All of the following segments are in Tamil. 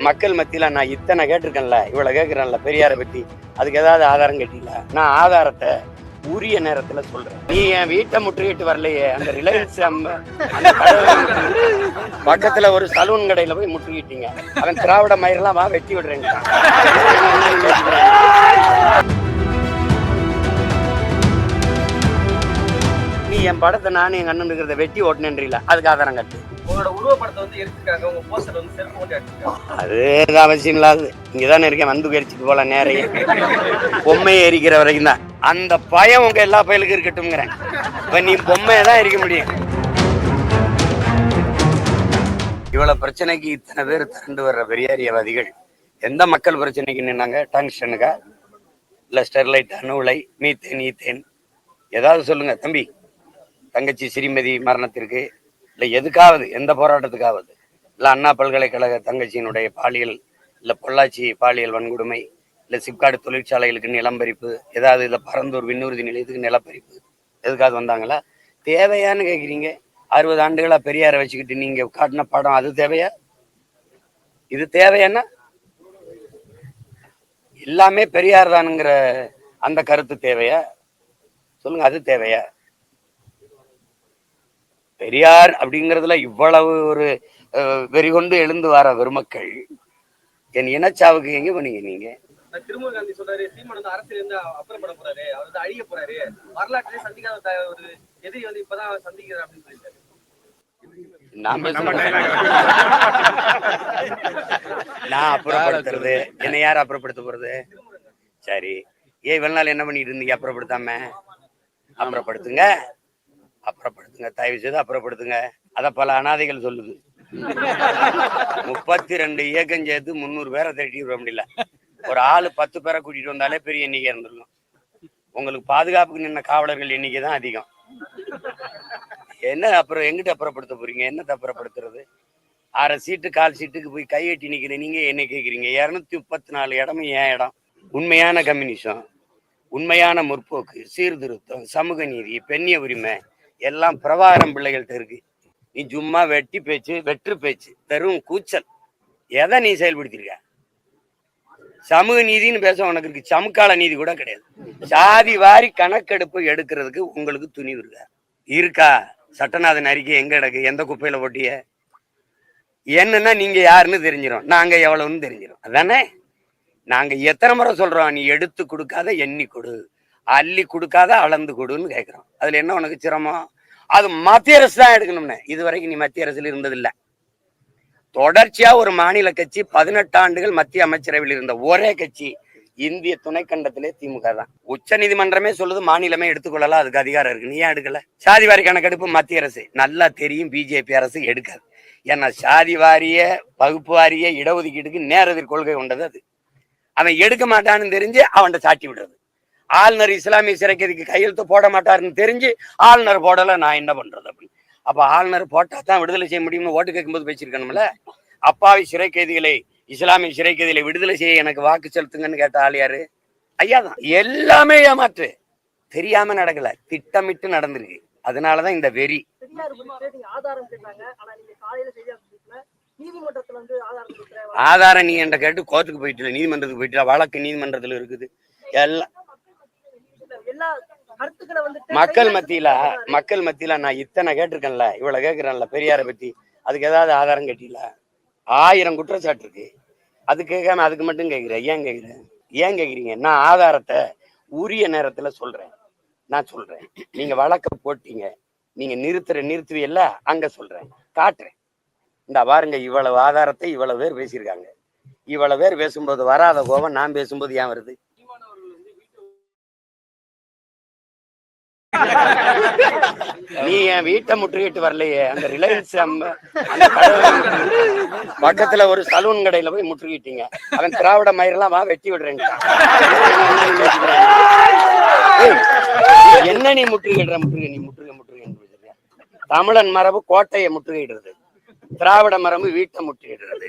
மக்கள் மத்தியில நான் இத்தனை கேட்டிருக்கேன்ல, இவ்வளவு கேட்கிறேன்ல பெரியாரை பத்தி, அதுக்கு ஏதாவது ஆதாரம் கேட்டீங்களா? நான் ஆதாரத்தை உரிய நேரத்துல சொல்றேன். நீ என் வீட்டை முற்றுகிட்டு வரலையே, அந்த ரிலையன்ஸ் பக்கத்துல ஒரு சலூன் கடையில போய் முற்றுகிட்டீங்க. அவன் திராவிட மயிரெல்லாம் வா வெட்டி விடுறேங்க. நீ என் படத்தை நானும் எங்க அண்ணன் இருக்கிறத வெட்டி ஓட்டுனேன்றீல, அதுக்கு ஆதாரம் கட்டு. உங்களோட உருவப்படத்தை வந்து எடுத்துருக்காங்க, உங்க போஸ்டர் வந்து செல்ஃபோன் போட்டு எடுத்துருக்காங்க. அது அவசியம் இல்லாது. இங்கதானே இருக்கேன், வந்து எரிச்சுட்டு போல நேரையே பொம்மையை எரிக்கிற வரைக்கும் தான். அந்த பயம் உங்க எல்லா பயலுக்கும் இருக்கட்டும்ங்கிறேன். இப்ப நீ பொம்மையை தான் எரிக்க முடியும். இவ்வளவு பிரச்சனைக்கு இத்தனை பேர் திரண்டு வர்ற பெரியாரியவாதிகள் எந்த மக்கள் பிரச்சனைக்கு நின்னாங்க? டங்ஸ்டனுக்கா, இல்ல ஸ்டெர்லைட், அணு உலை, மீத்தேன், ஈத்தேன், ஏதாவது சொல்லுங்க தம்பி. தங்கச்சி ஸ்ரீமதி மரணத்திற்கு, இல்லை எதுக்காவது, எந்த போராட்டத்துக்காவது, இல்லை அண்ணா பல்கலைக்கழக தங்கச்சியினுடைய பாலியல், இல்லை பொள்ளாச்சி பாலியல் வன்கொடுமை, இல்லை சிப்காடு தொழிற்சாலைகளுக்கு நிலம்பரிப்பு, ஏதாவது இல்லை பரந்தூர் விண்ணூர்தி நிலையத்துக்கு நிலப்பரிப்பு, எதுக்காவது வந்தாங்களா? தேவையான்னு கேட்குறீங்க. 60 ஆண்டுகளா பெரியாரை வச்சுக்கிட்டு நீங்க காட்டின படம் அது தேவையா? இது தேவையானா? எல்லாமே பெரியார் தானுங்கிற அந்த கருத்து தேவையா? சொல்லுங்க, அது தேவையா? பெரியார் அப்படிங்கிறதுல இவ்வளவு ஒரு வெறிகொண்டு எழுந்து வர பெருமக்கள் என் இனச்சாவுக்கு எங்க பண்ணீங்க நீங்க? திருமூர் காந்தி சொல்றாரு, சீமான் வந்து அரசியல் இருந்து அப்புறப்பட போறாரு, அவர் வந்து அழிய போறாரு, வரலாற்றிலே சந்திக்காத ஒரு எதிரி வந்து இப்பதான் சந்திக்கிறார் அப்படின்னு சொல்லிட்டாரு. நான் அப்புறப்படுத்துறது என்ன? யார் அப்புறப்படுத்த போறது? சரி, இவ்வளவு நாள் என்ன பண்ணிட்டு இருந்தீங்க? அப்புறப்படுத்தாம அப்புறப்படுத்துங்க, அப்புறப்படுத்துங்க, தயவு செய்து அப்புறப்படுத்துங்க. அத பல அனாதைகள் சொல்லுது. 32 இயக்கம் சேர்த்து 300 பேரை திரட்டி விட முடியல. ஒரு ஆளு 10 பேரை கூட்டிட்டு வந்தாலே பெரிய எண்ணிக்கை இருந்திருக்கும். உங்களுக்கு பாதுகாப்புக்கு நின்ன காவலர்கள் எண்ணிக்கை தான் அதிகம். என்ன அப்புறம் எங்கிட்ட அப்புறப்படுத்த போறீங்க? என்னத்தை அப்புறப்படுத்துறது? 6 சீட்டு 1/4 சீட்டுக்கு போய் கையெட்டி நிக்கிற நீங்க என்ன கேட்குறீங்க? 234 இடமும் ஏன் இடம். உண்மையான கம்யூனிசம், உண்மையான முற்போக்கு, சீர்திருத்தம், சமூக நீதி, பெண்ணிய உரிமை எல்லாம் பிரபாகரம் பிள்ளைகள்கிட்ட இருக்கு. நீ சும்மா வெட்டி பேச்சு, வெற்று பேச்சு, பெரும் கூச்சல். எதை நீ செயல்படுத்திருக்க? சமூக நீதினு பேச உனக்கு இருக்கு, சமுக்கால நீதி கூட கிடையாது. சாதி வாரி கணக்கெடுப்பு எடுக்கிறதுக்கு உங்களுக்கு துணிவு இருக்கா? சட்டநாதன் அறிக்கை எங்க கிடக்கு? எந்த குப்பையில போட்டிய? என்னன்னா நீங்க யாருன்னு தெரிஞ்சிடும், நாங்க எவ்வளவுன்னு தெரிஞ்சிடும். அதானே நாங்க எத்தனை முறை சொல்றோம்? நீ எடுத்து கொடுக்காத எண்ணி கொடு, அள்ளி கொடுக்காத அளந்து கொடுன்னு கேட்கிறோம். அதுல என்ன உனக்கு சிரமம்? அது மத்திய அரசு தான் எடுக்கணும்னு. இதுவரைக்கும் நீ மத்திய அரசுல இருந்ததில்லை. தொடர்ச்சியா ஒரு மாநில கட்சி 18 ஆண்டுகள் மத்திய அமைச்சரவையில் இருந்த ஒரே கட்சி இந்திய துணைக்கண்டத்திலே திமுக தான். உச்ச நீதிமன்றமே சொல்லுது மாநிலமே எடுத்துக்கொள்ளலாம், அதுக்கு அதிகாரம் இருக்கு. நீ ஏன் எடுக்கல? சாதிவாரி கணக்கெடுப்பு மத்திய அரசு நல்லா தெரியும், பிஜேபி அரசு எடுக்காது. ஏன்னா சாதி வாரிய, வகுப்பு வாரிய இடஒதுக்கீட்டுக்கு நேரெதிர் கொள்கை கொண்டது அது. அவன் எடுக்க மாட்டான்னு தெரிஞ்சு அவன்கிட்ட சாட்டி விடுறது. ஆளுநர் இஸ்லாமிய சிறைக்கைதிக்கு கையெழுத்து போட மாட்டாருன்னு தெரிஞ்சு ஆளுநர் போடல, நான் என்ன பண்றது அப்படின்னு. அப்ப ஆளுநர் போட்டா தான் விடுதலை செய்ய முடியும்னு ஓட்டு கேட்கும்போது பேசியிருக்கணும்ல. அப்பாவி சிறை கைதிகளை, இஸ்லாமிய சிறை கைதிகளை விடுதலை செய்ய எனக்கு வாக்கு செலுத்துங்கன்னு கேட்ட ஆள் யாரு? ஐயா தான். எல்லாமே ஏமாற்று, தெரியாம நடக்கல, திட்டமிட்டு நடந்திருக்கு. அதனாலதான் இந்த வெறி. ஆதாரம் நீ என்ற கேட்டு கோர்ட்டுக்கு போயிட்டு, நீதிமன்றத்துக்கு போயிட்டு, வழக்கு நீதிமன்றத்துல இருக்குது. எல்லாம் மக்கள் மத்தியில நான் இத்தனை கேட்டிருக்கேன்ல, இவ்வளவு கேட்கிறேன்ல பெரியாரை பத்தி, அதுக்கு ஏதாவது ஆதாரம் கேட்டீங்களா? 1000 குற்றச்சாட்டு இருக்கு. அது கேட்காம அதுக்கு மட்டும் கேட்கிறேன். ஏன் கேட்குறீங்க? நான் ஆதாரத்தை உரிய நேரத்துல சொல்றேன். நான் சொல்றேன், நீங்க வழக்க போட்டீங்க, நீங்க நிறுத்துவீல்ல, அங்க சொல்றேன், காட்டுறேன். இந்த பாருங்க, இவ்வளவு ஆதாரத்தை இவ்வளவு பேர் பேசியிருக்காங்க. இவ்வளவு பேர் பேசும்போது வராத கோபம் நான் பேசும்போது ஏன் வருது? நீ என் வீட்டை முற்றுகிட்டு வரலையே, அந்த ரிலையன்ஸ் பக்கத்துல ஒரு சலூன் கடையில போய் முற்றுகிட்டீங்க. அவன் திராவிட மயிரெல்லாம் வா வெட்டி விடுறேன். என்ன நீ முற்றுகிடுற? நீ முற்றுகை தமிழன் மரபு கோட்டையை முற்றுகையிடுறது, திராவிட மரபு வீட்டை முற்றுகையிடுறது.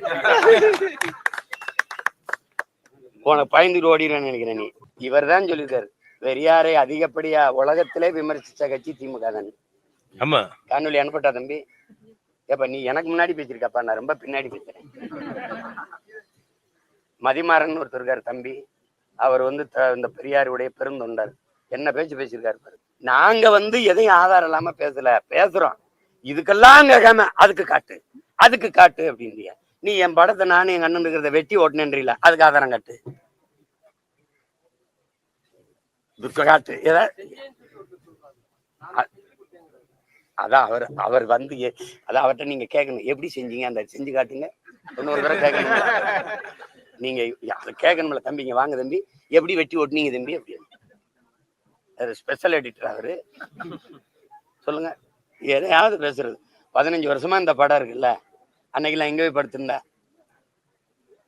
உனக்கு பயந்துட்டு ஓடிடுவேன்னு நினைக்கிறேன் நீ. இவர் தான் சொல்லியிருக்காரு, பெரியாரை அதிகப்படியா உலகத்திலே விமர்சிச்ச கட்சி திமுக தான். ஆமா, காணொலி அனுப்பட்டா தம்பி? ஏப்பா நீ எனக்கு முன்னாடி பேசியிருக்கப்பா, நான் ரொம்ப பின்னாடி பேசுறேன். மதிமாறன் ஒருத்தர் இருக்காரு தம்பி, அவர் வந்து இந்த பெரியாருடைய பெருந்தொண்டர். என்ன பேச்சு பேசியிருக்காரு பாரு. நாங்க எதையும் ஆதாரம் இல்லாம பேசுறோம். இதுக்கெல்லாம் கேட்காம அதுக்கு காட்டு அப்படின்றியா. நீ என் படத்தை நானும் எங்க அண்ணன் இருக்கிறத வெட்டி ஓட்டுனேன்றீல, அதுக்கு ஆதாரம் காட்டு. காட்டு அதான் அவர் அதான் அவர்கிட்ட நீங்க கேட்கணும், எப்படி செஞ்சீங்க அந்த செஞ்சு காட்டுங்க. இன்னொரு தடவை கேட்கணும். நீங்க அதை கேட்கணும்ல, தம்பிங்க வாங்க தம்பி, எப்படி வெட்டி ஓட்டுனீங்க தம்பி அப்படி. ஸ்பெஷல் எடிட்டர் அவரு. சொல்லுங்க, எதையாவது பேசுறது. 15 வருஷமா இந்த படம் இருக்குல்ல, அன்னைக்கெல்லாம் எங்க போய் படுத்திருந்தா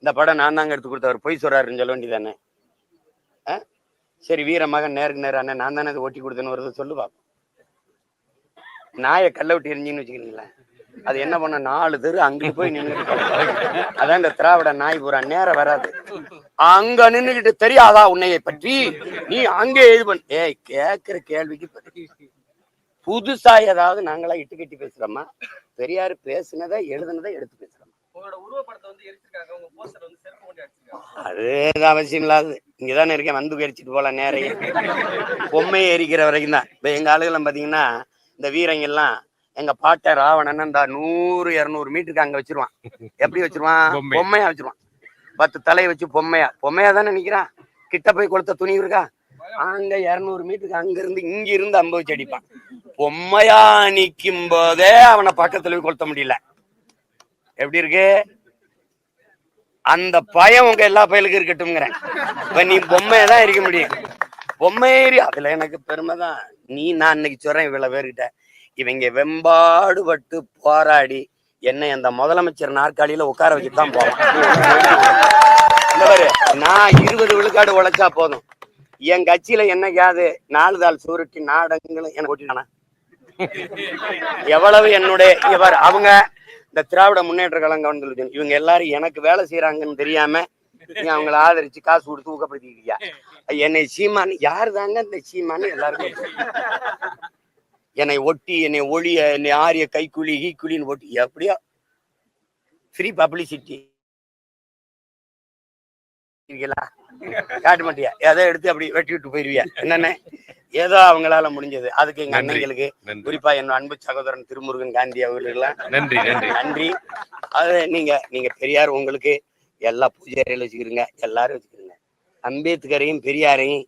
இந்த படம் நான் தாங்க எடுத்து கொடுத்தவர் பொய் சொல்றாருன்னு சொல்ல வேண்டியதானே. சரி, வீர மகன் நேருக்கு நேரம் அண்ணன் நான் தானே அதை ஓட்டி கொடுத்தேன்னு வருது சொல்லு பாப்போம். நாயை கல்ல விட்டு எரிஞ்சின்னு வச்சுக்கிறீங்களேன், அது என்ன பண்ண 4 தெரு அங்கிட்டு போய் நின்று. அதான் இந்த திராவிட நாய் பூரா நேரம் வராது. அங்க நின்றுகிட்டு தெரியாதா உன்னையை பற்றி, நீ அங்கே இது பண்ண கேட்கிற கேள்விக்கு புதுசா ஏதாவது நாங்களா இட்டு கட்டி பேசுறோமா? பெரியாரு பேசுனதை எழுதுனதை எடுத்து பேசுறோம். அது அவசியம் இல்லாது. இங்கதானே இருக்கேன், வந்து எரிச்சிட்டு போலாம். நேரையே பொம்மையை எரிக்கிற வரைக்கும் தான். இப்ப எங்க ஆளுகளும் பாத்தீங்கன்னா, இந்த வீரங்கெல்லாம் எங்க பாட்ட ராவணன் இந்த 100-200 மீட்டருக்கு அங்க வச்சிருவான். எப்படி வச்சிருவான்? பொம்மையா வச்சிருவான். 10 தலையை வச்சு பொம்மையா தானே நிக்கிறான். கிட்ட போய் கொளுத்த துணி இருக்கா? அங்க 200 மீட்டருக்கு அங்க இருந்து இங்க இருந்து அம்ப வச்சு அடிப்பான். பொம்மையா நிக்கும் போதே அவனை பக்கத்துல போய் கொளுத்த முடியல. எப்படி இருக்கு அந்த பயம்? உங்க எல்லா பயலுக்கும் இருக்கட்டும்ங்கிறேன். இப்ப நீ பொம்மையதான் இருக்க முடியும். பொம்மையேறி அதுல எனக்கு பெருமைதான். நான் இன்னைக்கு சொல்றேன் இவ்வளவு பேர்கிட்ட, இவங்க வெம்பாடுபட்டு போராடி என்னை அந்த முதலமைச்சர் நாற்காலியில உட்கார வச்சுதான் போவான். நான் 20 விழுக்காடு உழைச்சா போதும். என் கட்சியில என்னைக்காவது 4 தாள் சுருட்டி நாடகங்களும் எனக்கு ஓட்டினானா? எவ்வளவு என்னுடைய அவங்க இந்த திராவிட முன்னேற்ற கழகம் இவங்க எல்லாரும் எனக்கு வேலை செய்யறாங்கன்னு தெரியாம நீ அவங்களை ஆதரிச்சு காசு கொடுத்து ஊக்கப்படுத்திக்கிறியா? என்னை சீமான் யாரு தாங்க இந்த சீமான்னு எல்லாருமே என்னை ஒட்டி, என்னை ஒளிய, என்னை ஆரிய கைக்குழி ஈக்குழின்னு ஒட்டி எப்படியா ஃப்ரீ பப்ளிசிட்டி காட்ட மாட்டியா? எதை எடுத்து அப்படி வெட்டி விட்டு போயிருவியா? என்னன்னு ஏதோ அவங்களால முடிஞ்சது. அதுக்கு எங்க அண்ணங்களுக்கு, குறிப்பா என் அன்பு சகோதரன் திருமுருகன் காந்தி அவர்களுக்கெல்லாம் நன்றி. அது நீங்க பெரியார் உங்களுக்கு எல்லா பூஜை அறையில வச்சுக்கிறீங்க, எல்லாரும் வச்சுக்கிறீங்க. அம்பேத்கரையும் பெரியாரையும்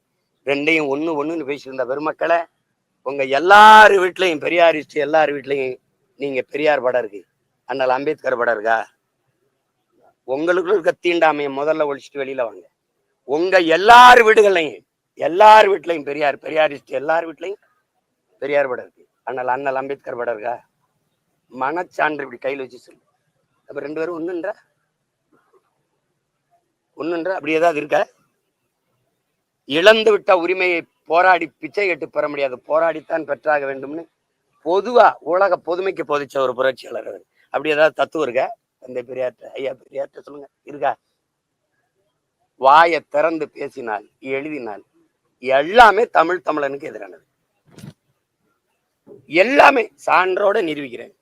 ரெண்டையும் ஒண்ணுன்னு பேசியிருந்த பெருமக்களை, உங்க எல்லாரு வீட்லையும் பெரியாரிஸ்ட் எல்லாரு வீட்லையும் நீங்க பெரியார் படம் இருக்கு, அதனால அம்பேத்கர் படம் இருக்கா? உங்களுக்கு இருக்க தீண்டாமையை முதல்ல ஒழிச்சிட்டு வெளியில வாங்க. உங்க எல்லார் வீட்லையும் பெரியாரிஸ்ட் எல்லார் வீட்லையும் பெரியார் படம் இருக்கு, அதனால அண்ணல் அம்பேத்கர் படம் இருக்கா? மனச்சான்று இப்படி கையில் வச்சு சொல்லு. அப்ப 2 பேரும் ஒண்ணுன்ற அப்படி ஏதாவது இருக்க? இழந்து விட்ட உரிமையை போராடி பிச்சை கட்டு பெற முடியாது, போராடித்தான் பெற்றாக வேண்டும்னு பொதுவா உலக பொதுமைக்கு போதிச்ச ஒரு புரட்சியாளர் அவர். அப்படி ஏதாவது தத்துவம் இருக்கா? தந்தை பெரியார்ட்ட, ஐயா பெரியார்ட்ட சொல்லுங்க, இருக்கா? வாயை திறந்து பேசினால், எழுதினால் எல்லாமே தமிழனுக்கு எதிரானது. எல்லாமே சான்றோட நிரூபிக்கிறேன்.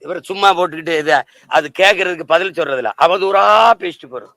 இவர் சும்மா போட்டுக்கிட்டு அது கேட்கறதுக்கு பதில் சொல்றதுல அவதூறா பேசிட்டு போறோம்.